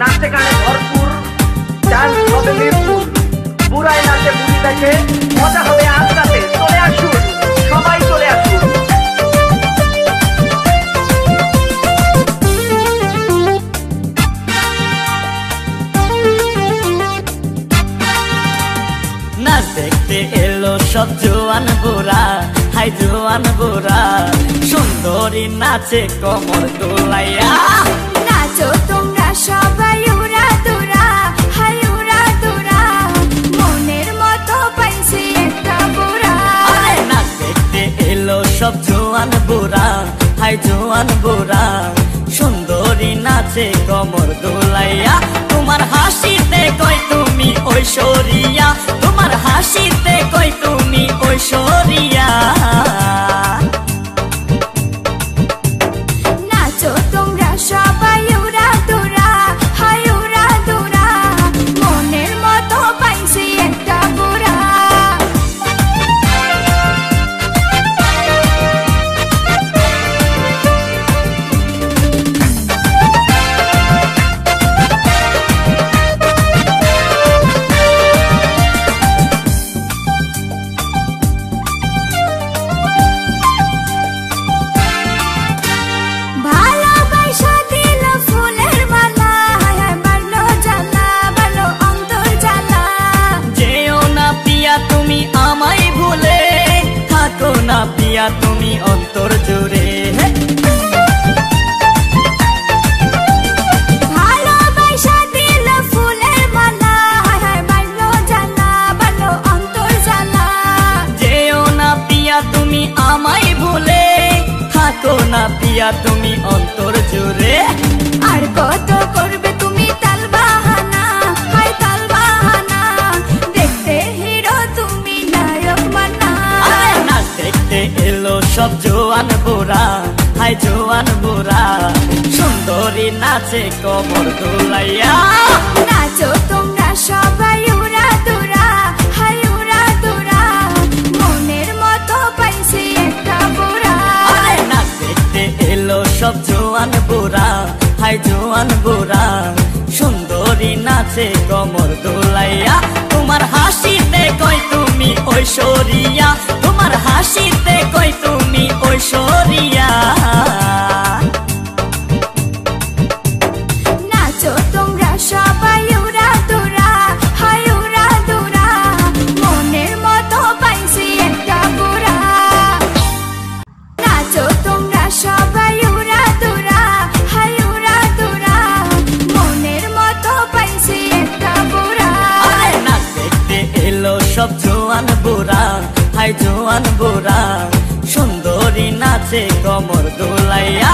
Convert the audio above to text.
नाचे गाने भरपूर डांस হবে মিরপুর বুড়াই নাচে বুড়ি দেখে মজা হবে আজ রাতে চলে আসুন সবাই চলে আসুন নাচ দেখতে এলো সব জোয়ান বুড়া হাই জোয়ান বুড়া সুন্দরী নাচে কোমর দোলাইয়া নাচো তোমরা সবাই উড়া দুরা হাই উড়া দুরা মনের মতো পাইছি একটা বুড়া আরে নাচ দেখতে এলো সব জোয়ান বুড়া হাই জোয়ান বুড়া সুন্দরী নাচে কোমর দোলাইয়া তোমার হাসিতে কই তুমি ঐশ্বরিয়া তোমার হাসিতে কই তুমি ঐশ্বরিয়া নাচো তোমরা সবাই উড়া দুরা হাই উড়া দুরা মনের মতো পাইছি একটা বুড়া না পিয়া তুমি অন্তর জুড়ে ভালোবাসা দিল ফুলের মালা হায় বাড়লো জ্বালা বাড়লো অন্তর জ্বালা যেও না পিয়া তুমি আমায় ভুলে থাকো না পিয়া তুমি অন্তর জুড়ে আর কত করবে তুমি তাল বাহানা হায় তাল বাহানা দেখতে হিরো তুমি নায়ক মানা নাচ দেখতে এলো সব জোয়ান বুড়া হাই জোয়ান বুড়া সুন্দরী নাচে কোমর দোলাইয়া নাচো তোমরা সবাই উড়া দুরা হাই উড়া দুরা মনের মতো পাইছি একটা বুড়া নাচ দেখতে এলো সব জোয়ান বুড়া হাই জোয়ান বুড়া সুন্দরী নাচে কোমর দোলাইয়া তোমার হাসিতে কই তুমি ঐশ্বরিয়া তোমার হাসিতে কই তুমি ঐশ্বরিয়া নাচো তোমরা সবাই উড়া দুরা হাই উড়া দুরা মনের মতো পাইছি একটা বুড়া নাচো তোমরা সবাই উড়া দুরা হাই উড়া দুরা মনের মতো পাইছি একটা বুড়া নাচ দেখতে এলো সব জোয়ান বুড়া হাই জোয়ান বুড়া সুন্দরী নাচে কোমর দোলাইয়া।